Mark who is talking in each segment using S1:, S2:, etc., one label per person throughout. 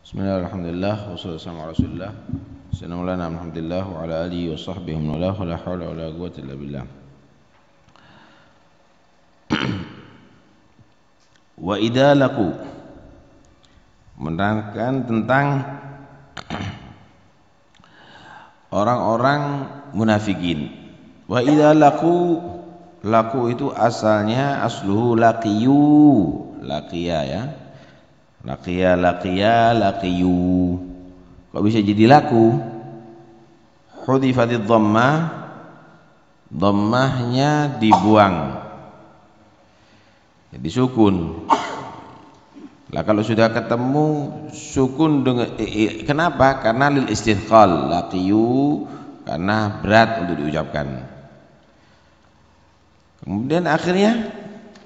S1: Bismillahirrahmanirrahim. Wassalamualaikum warahmatullahi wabarakatuh. Assalamualaikum alhamdulillah wa ala alihi wa sahbihi wa la hawla wa la quwwata illa billah. Wa idza laqu menerangkan tentang orang-orang munafikin. Wa idza laqu itu asalnya asluhu laqiyu, laqiya ya. Laqiyu. Kok bisa jadi laku? Hudhifatid dhammah, dhammahnya dibuang, jadi sukun. Lah kalau sudah ketemu sukun dengan kenapa? Karena lil istithqal, laqiyu karena berat untuk diucapkan. Kemudian akhirnya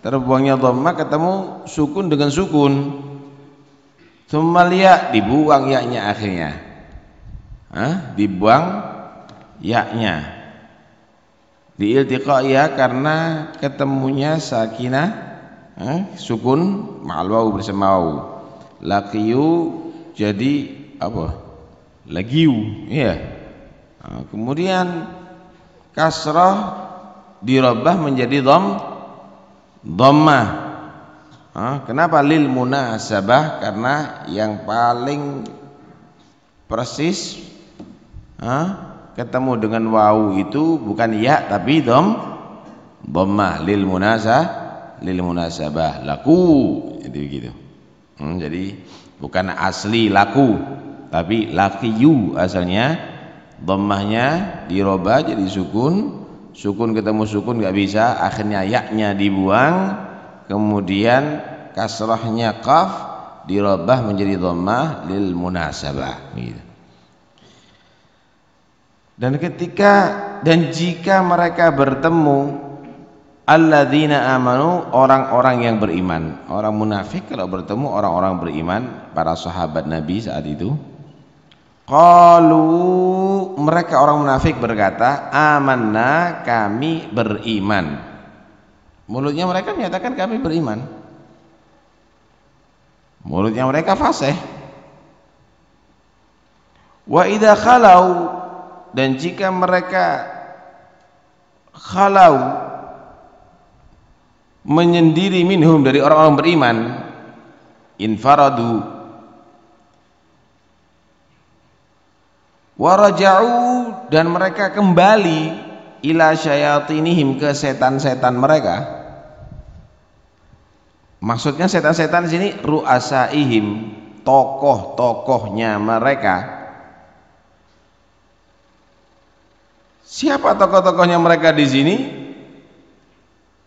S1: terbuangnya dhammah ketemu sukun dengan sukun. Tsumma dibuang yaknya akhirnya. Dibuang yaknya. Diiltiqa ya karena ketemunya sakinah sukun ma'al waw bersama waw. Laqiyu jadi apa? Lagiu, ya. Kemudian kasrah dirabah menjadi dhammah. Kenapa lil munasabah? Karena yang paling persis ketemu dengan wawu itu bukan ya tapi dhammah lil munasabah laku, jadi begitu. Jadi bukan asli laku tapi laqiyu asalnya, dhammahnya dirobah jadi sukun ketemu sukun nggak bisa, akhirnya yaknya dibuang, kemudian kasrahnya qaf dirabah menjadi dhammah lil munasabah gitu. Dan jika mereka bertemu alladzina amanu, orang-orang yang beriman. Orang munafik kalau bertemu orang-orang beriman, para sahabat Nabi saat itu, qalu, mereka orang munafik berkata, amanna, kami beriman. Mulutnya mereka menyatakan kami beriman, mulutnya mereka fasih. Wa idza khalau, dan jika mereka khalau menyendiri minhum dari orang-orang beriman, infaradu wa raja'u, dan mereka kembali ila syayatinihim, ke setan-setan mereka. Maksudnya setan-setan di sini ru'asaihim, tokoh-tokohnya mereka. Siapa tokoh-tokohnya mereka di sini?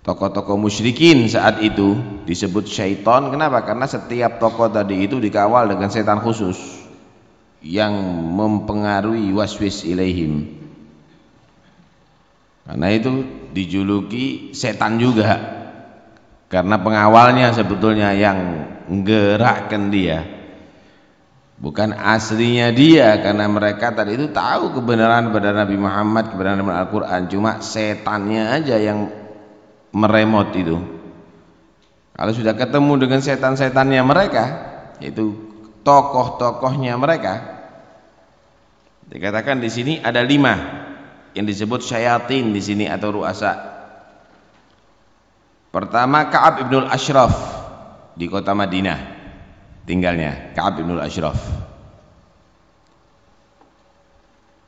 S1: Tokoh-tokoh musyrikin saat itu disebut syaitan. Kenapa? Karena setiap tokoh tadi itu dikawal dengan setan khusus yang mempengaruhi waswis ilaihim. Karena itu dijuluki setan juga, karena pengawalnya sebetulnya yang menggerakkan dia, bukan aslinya dia. Karena mereka tadi itu tahu kebenaran pada Nabi Muhammad, kebenaran Al-Quran, cuma setannya aja yang meremot itu. Kalau sudah ketemu dengan setan-setannya mereka, yaitu tokoh-tokohnya mereka, dikatakan di sini ada 5 yang disebut syayatin di sini atau ru'asa. Pertama Ka'ab ibnul Ashraf, di kota Madinah tinggalnya Ka'ab ibnul Ashraf.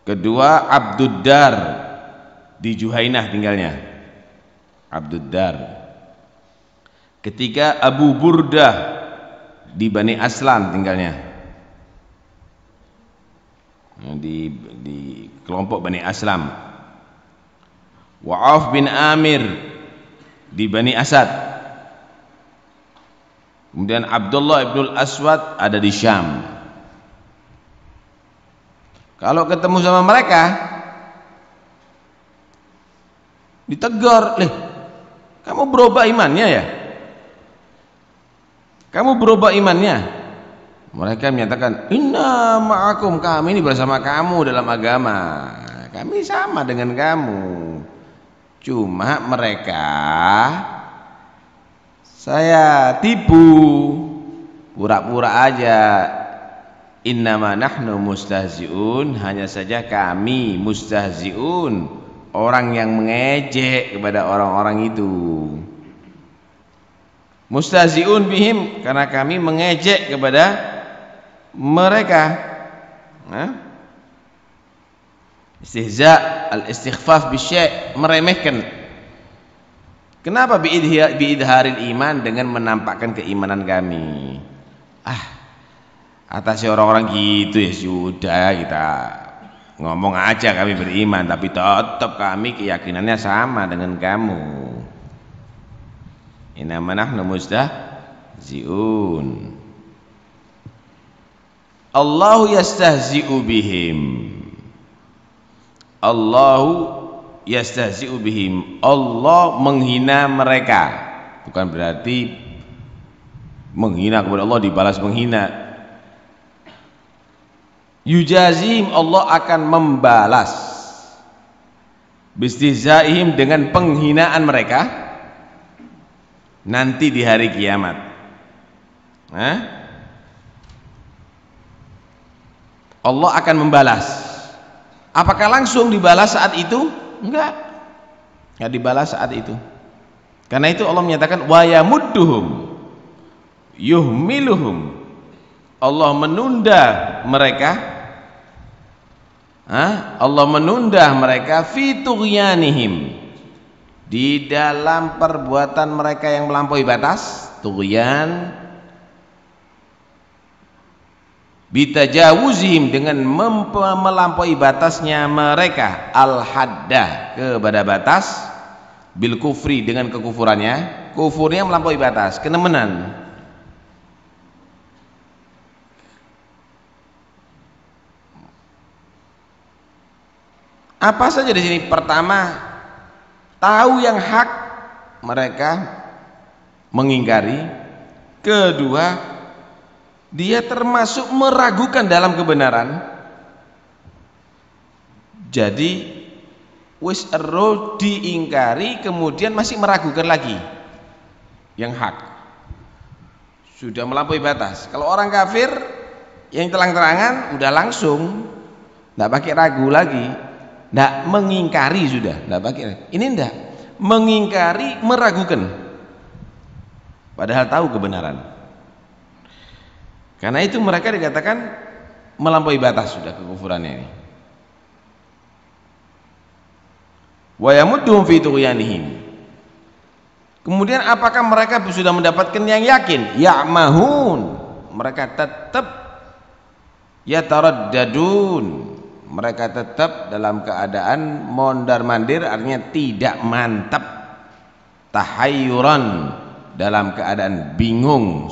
S1: Kedua Abduddar, di Juhainah tinggalnya Abduddar. Ketiga Abu Burdah, di Bani Aslam tinggalnya, di kelompok Bani Aslam. Wa'af bin Amir, di Bani Asad. Kemudian Abdullah ibnul Aswad ada di Syam. Kalau ketemu sama mereka ditegur, kamu berubah imannya ya? Kamu berubah imannya? Mereka menyatakan, inna ma'akum, kami ini bersama kamu dalam agama, kami sama dengan kamu. Cuma mereka saya tipu, pura-pura aja innama nahnu mustahzi'un, hanya saja kami mustahzi'un, orang yang mengejek kepada orang-orang itu. Mustahzi'un bihim, karena kami mengejek kepada mereka. Istihza, al-istighfaf bisyai', meremehkan. Kenapa biidharil iman, dengan menampakkan keimanan kami. Atasnya orang-orang gitu ya sudah, kita ngomong aja kami beriman, tapi tetap kami keyakinannya sama dengan kamu. Innama nahnu mustahzi'un. Allahu yastahzi'u bihim. Allahu yastahzi'u bihim. Allah menghina mereka. Bukan berarti menghina kepada Allah dibalas menghina. Yujazim, Allah akan membalas bistihzaihim, dengan penghinaan mereka nanti di hari kiamat. Allah akan membalas. Apakah langsung dibalas saat itu? Enggak dibalas saat itu. Karena itu Allah menyatakan wa yamudduhum yuhmiluhum, Allah menunda mereka, Allah menunda mereka fi tughyanihim, di dalam perbuatan mereka yang melampaui batas. Tughyan bitajawuzihim, dengan melampaui batasnya mereka, al-haddah, kepada batas, bil kufri, dengan kekufurannya. Kufurnya melampaui batas, kenemenan. Apa saja di sini? Pertama, tahu yang hak mereka mengingkari. Kedua, dia termasuk meragukan dalam kebenaran. Jadi wis ero diingkari, kemudian masih meragukan lagi yang hak, sudah melampaui batas. Kalau orang kafir yang terang-terangan udah langsung, tidak pakai ragu lagi, tidak mengingkari, sudah tidak pakai. Ini tidak mengingkari, meragukan, padahal tahu kebenaran. Karena itu mereka dikatakan melampaui batas sudah kekufurannya ini. Wa yamudduhum fi tughyanihim. Kemudian apakah mereka sudah mendapatkan yang yakin? Ya'mahun, mereka tetap yataraddadun, mereka tetap dalam keadaan mondar-mandir, artinya tidak mantap. Tahayyuran, dalam keadaan bingung.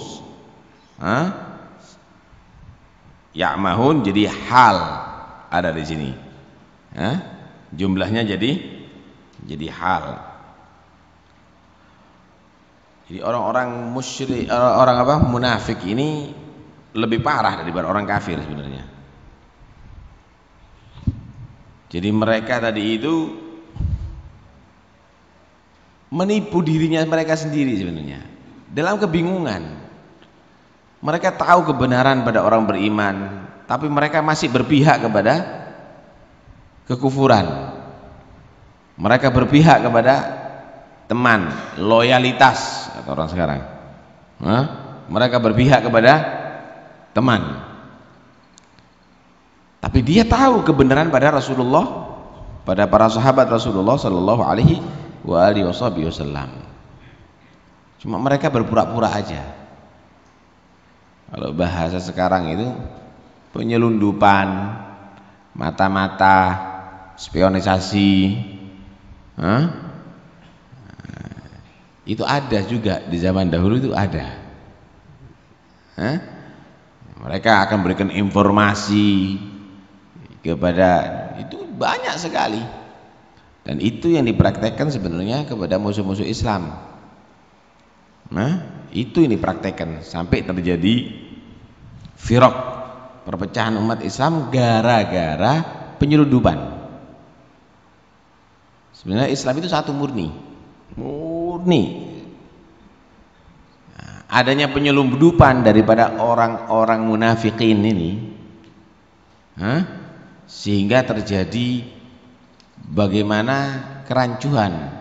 S1: Ya'mahun jadi hal ada di sini. Jumlahnya jadi hal. Jadi orang-orang musyrik, orang munafik ini lebih parah daripada orang kafir sebenarnya. Jadi mereka tadi itu menipu dirinya mereka sendiri sebenarnya, dalam kebingungan. Mereka tahu kebenaran pada orang beriman, tapi mereka masih berpihak kepada kekufuran. Mereka berpihak kepada teman, loyalitas kata orang sekarang. Mereka berpihak kepada teman, tapi dia tahu kebenaran pada Rasulullah, pada para sahabat Rasulullah Sallallahu Alaihi Wasallam. Cuma mereka berpura-pura aja. Kalau bahasa sekarang itu penyelundupan, mata-mata, spionisasi, itu ada juga di zaman dahulu, itu ada. Mereka akan berikan informasi kepada, itu banyak sekali, dan itu yang dipraktekkan sebenarnya kepada musuh-musuh Islam. Itu yang dipraktekkan sampai terjadi firaq, perpecahan umat Islam gara-gara penyelundupan. Sebenarnya Islam itu satu, murni. Adanya penyelundupan daripada orang-orang munafikin ini, Sehingga terjadi bagaimana kerancuan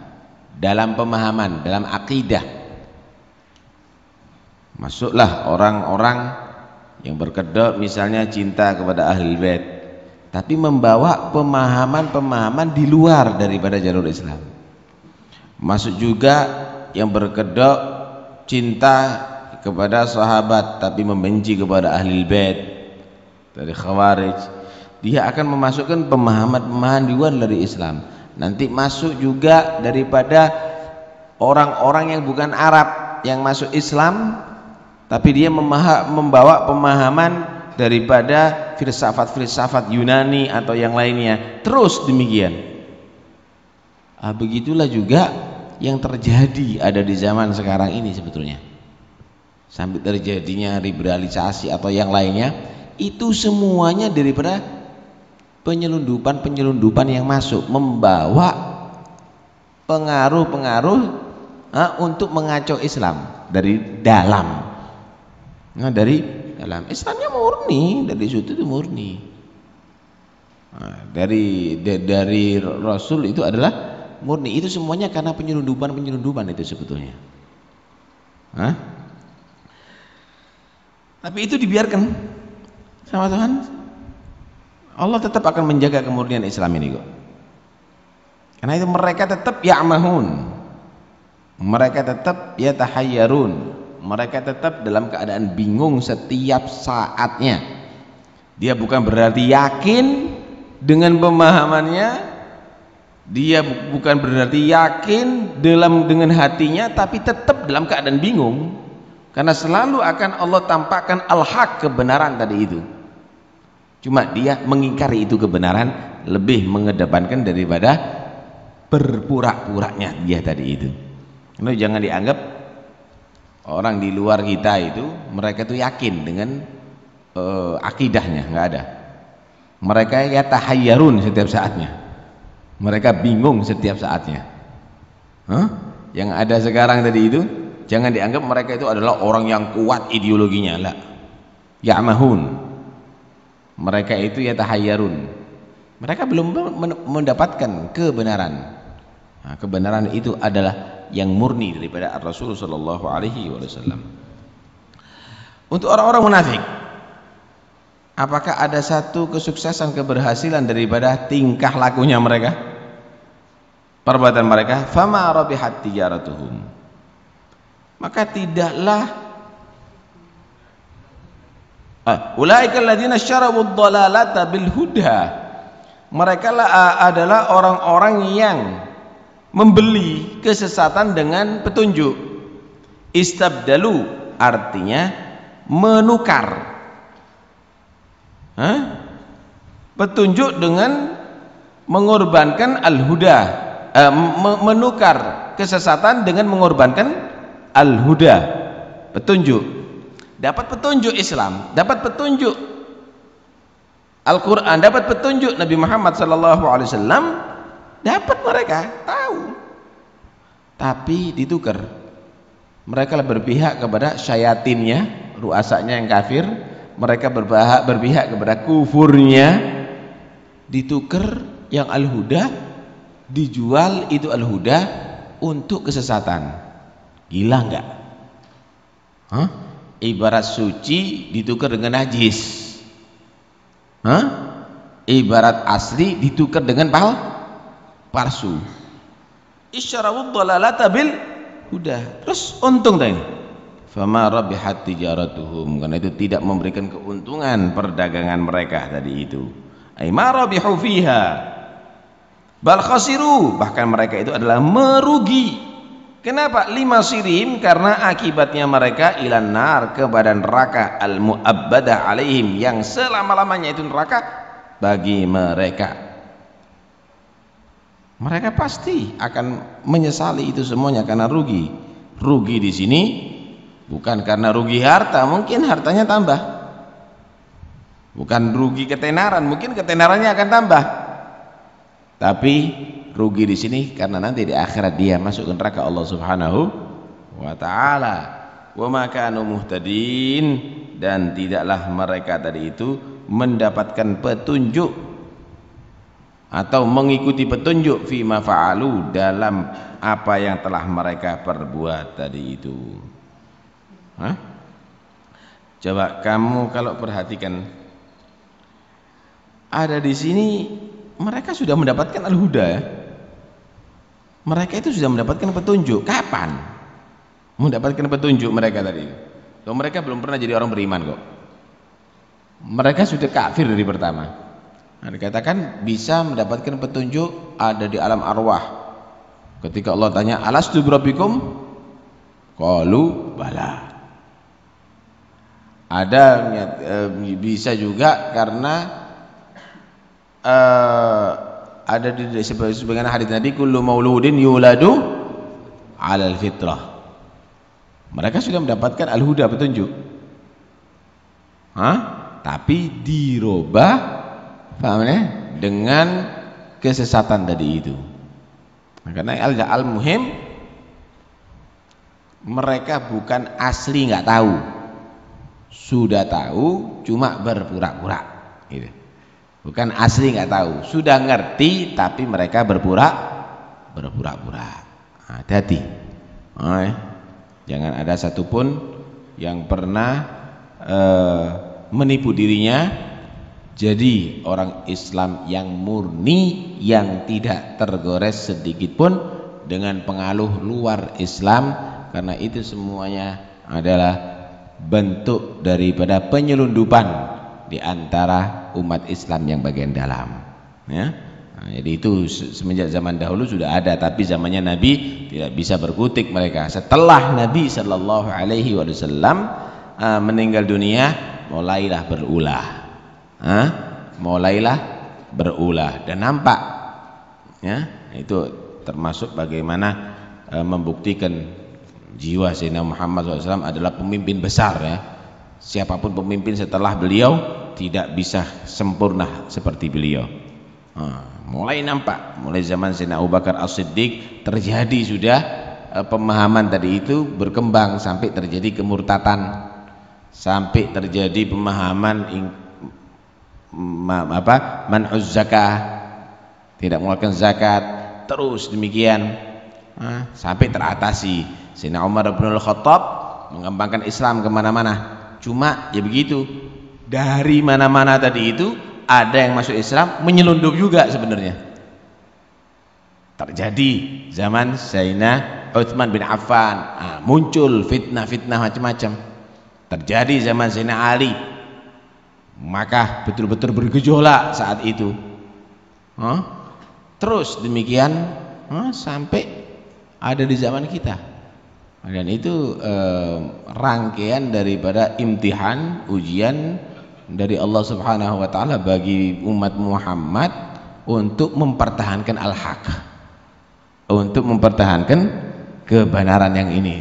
S1: dalam pemahaman, dalam akidah. Masuklah orang-orang yang berkedok misalnya cinta kepada Ahlul Bait, tapi membawa pemahaman-pemahaman di luar daripada jalur Islam. Masuk juga yang berkedok cinta kepada sahabat tapi membenci kepada Ahlul Bait, dari Khawarij. Dia akan memasukkan pemahaman-pemahaman di luar dari Islam. Nanti masuk juga daripada orang-orang yang bukan Arab yang masuk Islam, tapi dia membawa pemahaman daripada filsafat-filsafat Yunani atau yang lainnya. Terus demikian. Begitulah juga yang terjadi ada di zaman sekarang ini sebetulnya. Sampai terjadinya liberalisasi atau yang lainnya, itu semuanya daripada penyelundupan yang masuk, membawa pengaruh-pengaruh untuk mengacau Islam dari dalam. Nah, dari dalam Islamnya murni, dari situ itu murni. Nah, dari Rasul itu adalah murni. Itu semuanya karena penyelundupan itu sebetulnya. Tapi itu dibiarkan sama Tuhan. Allah tetap akan menjaga kemurnian Islam ini kok. Karena itu mereka tetap ya'mahun, mereka tetap yatahayyarun, mereka tetap dalam keadaan bingung setiap saatnya. Dia bukan berarti yakin dengan pemahamannya, dia bukan berarti yakin dengan hatinya, tapi tetap dalam keadaan bingung. Karena selalu akan Allah tampakkan al-haq, kebenaran tadi itu. Cuma dia mengingkari itu kebenaran, lebih mengedepankan daripada berpura-puranya dia tadi itu. Karena jangan dianggap orang di luar kita itu mereka itu yakin dengan akidahnya, nggak ada. Mereka yatahayyarun setiap saatnya, mereka bingung setiap saatnya. Yang ada sekarang tadi itu jangan dianggap mereka itu adalah orang yang kuat ideologinya, lah. Ya'mahun, mereka itu yatahayyarun, mereka belum mendapatkan kebenaran. Nah, kebenaran itu adalah yang murni daripada Rasul sallallahu alaihi wasallam. Untuk orang-orang munafik, apakah ada satu kesuksesan, keberhasilan daripada tingkah lakunya mereka, perbuatan mereka? Fama rabihat tijaratuhum, maka tidaklah ulaikal ladzina syarabu dhalalata bil huda, mereka adalah orang-orang yang membeli kesesatan dengan petunjuk. Istabdalu artinya menukar petunjuk dengan mengorbankan al-huda, menukar kesesatan dengan mengorbankan al-huda, petunjuk. Dapat petunjuk Islam, dapat petunjuk Al-Quran, dapat petunjuk Nabi Muhammad SAW, dapat mereka tahu, tapi ditukar. Mereka berpihak kepada syayatinnya, ruasanya yang kafir, mereka berpihak kepada kufurnya, ditukar yang al-huda, dijual itu al-huda untuk kesesatan. Gila enggak? Ibarat suci ditukar dengan najis. Ibarat asli ditukar dengan palsu. Isyarawu dhalalata bil huda. Terus untung dah ini. Fama rabihat tijaratuhum, karena itu tidak memberikan keuntungan perdagangan mereka tadi itu. Ai ma rabihu fiha bal khasiru, bahkan mereka itu adalah merugi. Kenapa? Lima sirim, karena akibatnya mereka ilan nar, kepada neraka, al mu'abbadah alaihim, yang selama-lamanya itu neraka bagi mereka. Mereka pasti akan menyesali itu semuanya karena rugi. Rugi di sini bukan karena rugi harta, mungkin hartanya tambah. Bukan rugi ketenaran, mungkin ketenarannya akan tambah. Tapi rugi di sini karena nanti di akhirat dia masuk ke neraka Allah Subhanahu wa taala. Wa ma kanu muhtadin, dan tidaklah mereka tadi itu mendapatkan petunjuk atau mengikuti petunjuk fima fa'alu, dalam apa yang telah mereka perbuat tadi itu. Hah? Coba kamu kalau perhatikan, ada di sini mereka sudah mendapatkan al-huda ya. Mereka itu sudah mendapatkan petunjuk. Kapan mendapatkan petunjuk mereka tadi? Loh, mereka belum pernah jadi orang beriman kok. Mereka sudah kafir dari pertama. Nah, dikatakan bisa mendapatkan petunjuk ada di alam arwah. Ketika Allah tanya, alastu birabbikum? Qalu bala. Ada bisa juga karena ada di sebagian hadis Nabi, kullu mauludin yuladu alal fitrah. Mereka sudah mendapatkan al-huda, petunjuk. Tapi dirubah, paham ya? Dengan kesesatan tadi itu. Karena al-muhim mereka bukan asli nggak tahu, sudah tahu cuma berpura-pura gitu. Bukan asli nggak tahu, sudah ngerti tapi mereka berpura-pura. Hati-hati, jangan ada satupun yang pernah menipu dirinya jadi orang Islam yang murni, yang tidak tergores sedikit pun dengan pengaruh luar Islam, karena itu semuanya adalah bentuk daripada penyelundupan di antara umat Islam yang bagian dalam ya. Jadi itu semenjak zaman dahulu sudah ada, tapi zamannya Nabi tidak bisa berkutik mereka. Setelah Nabi Shallallahu Alaihi Wasallam meninggal dunia, mulailah berulah dan nampak ya. Itu termasuk bagaimana membuktikan jiwa Sayyidina Muhammad SAW adalah pemimpin besar ya. Siapapun pemimpin setelah beliau tidak bisa sempurna seperti beliau. Mulai nampak, mulai zaman Sayyidina Abu Bakar As-Siddiq terjadi sudah pemahaman tadi itu berkembang sampai terjadi kemurtatan, sampai terjadi pemahaman man'uz zakah, tidak mengeluarkan zakat, terus demikian sampai teratasi. Sayyidina Umar bin Al-Khattab mengembangkan Islam kemana-mana. Cuma ya begitu, dari mana-mana tadi itu ada yang masuk Islam menyelundup juga sebenarnya. Terjadi zaman Sayyidina Utsman bin Affan, muncul fitnah-fitnah macam-macam. Terjadi zaman Sayyidina Ali, maka betul-betul bergejolak saat itu. Terus demikian sampai ada di zaman kita. Dan itu rangkaian daripada imtihan, ujian dari Allah Subhanahu wa taala bagi umat Muhammad untuk mempertahankan al-haq, untuk mempertahankan kebenaran yang ini,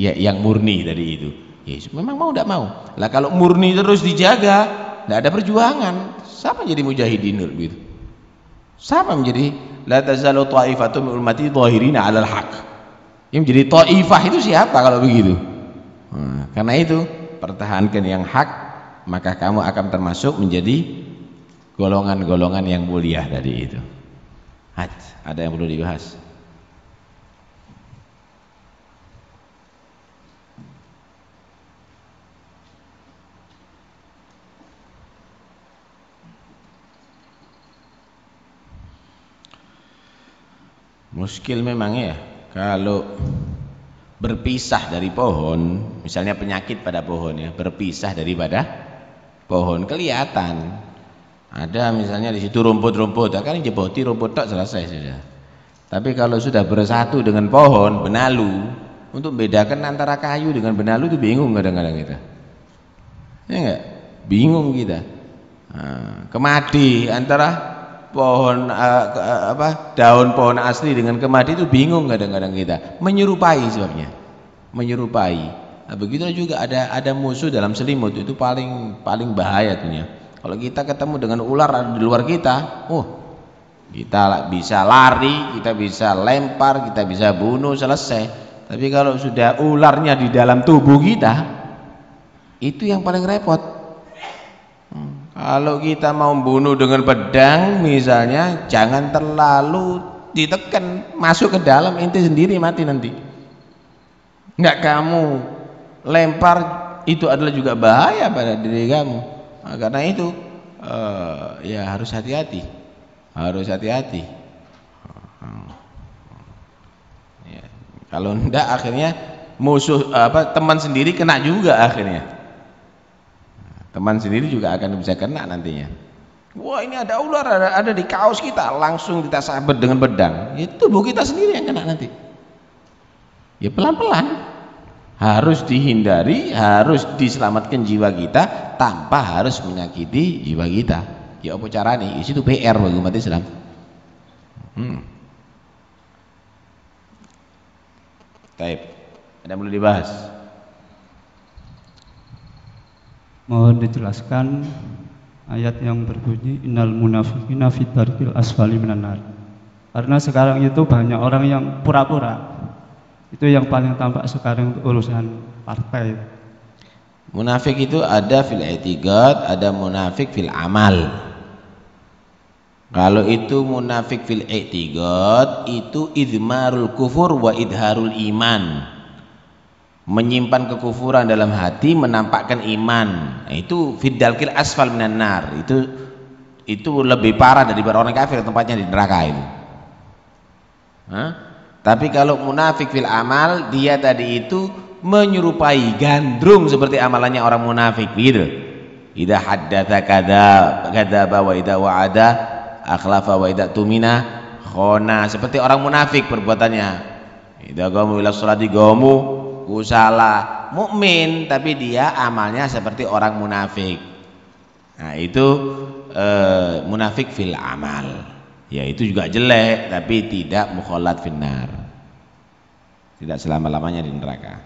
S1: yang murni dari itu. Ya, memang mau tidak mau. Lah kalau murni terus dijaga, tidak ada perjuangan. Siapa menjadi mujahidin begitu? Siapa menjadi la tazalu ta'ifatun min ummati dhahirina 'alal haq? Yang menjadi ta'ifah itu siapa kalau begitu? Karena itu pertahankan yang hak, maka kamu akan termasuk menjadi golongan-golongan yang mulia dari itu. Ada yang perlu dibahas? Muskil memang ya. Kalau berpisah dari pohon, misalnya penyakit pada pohon ya, berpisah daripada pohon kelihatan. Ada misalnya di situ rumput-rumput, kan jeboti rumput tak selesai sudah. Tapi kalau sudah bersatu dengan pohon, benalu, untuk membedakan antara kayu dengan benalu itu bingung kadang-kadang kita. Ya enggak? Bingung kita. Kemadi antara pohon daun pohon asli dengan kemadi itu bingung kadang-kadang kita, menyerupai sebabnya, menyerupai. Begitu juga ada musuh dalam selimut, itu paling bahaya tuhnya. Kalau kita ketemu dengan ular di luar kita, kita bisa lari, kita bisa lempar, kita bisa bunuh, selesai. Tapi kalau sudah ularnya di dalam tubuh kita, Itu yang paling repot. Kalau kita mau bunuh dengan pedang misalnya, jangan terlalu ditekan, masuk ke dalam, ente sendiri mati nanti. Enggak kamu lempar, itu adalah juga bahaya pada diri kamu. Nah, karena itu ya harus hati-hati, harus hati-hati. Ya, kalau enggak akhirnya musuh teman sendiri kena juga akhirnya. Teman sendiri juga akan bisa kena nantinya. Wah, ini ada ular, ada di kaos kita, langsung kita sabet dengan pedang. Itu tubuh kita sendiri yang kena nanti. Ya pelan-pelan, harus dihindari, harus diselamatkan jiwa kita tanpa harus menyakiti jiwa kita. Ya apa caranya? Itu PR bagi umat Islam. Baik, ada yang perlu dibahas?
S2: Mohon dijelaskan ayat yang berbunyi innal munafiqina fi darkil asfali minan nar. Karena sekarang itu banyak orang yang pura-pura. Itu yang paling tampak sekarang untuk urusan partai.
S1: Munafik itu ada fil i'tiqad, ada munafik fil amal. Kalau itu munafik fil i'tiqad, itu idmarul kufur wa idharul iman. Menyimpan kekufuran dalam hati, menampakkan iman. Nah, itu fiddalkil asfal minan nar. Itu lebih parah daripada orang kafir, tempatnya di neraka itu. Tapi kalau munafik fil amal, dia tadi itu menyerupai gandrung seperti amalannya orang munafik gitu. Idza haddatsa kadzaba wa idza wa'ada akhlafa wa idza tumina khona. Seperti orang munafik perbuatannya. Idza qamu ila sholati qamu kusala, mukmin tapi dia amalnya seperti orang munafik. Nah, itu munafik fil amal. Ya itu juga jelek tapi tidak mukhallat finnar. Tidak selama-lamanya di neraka.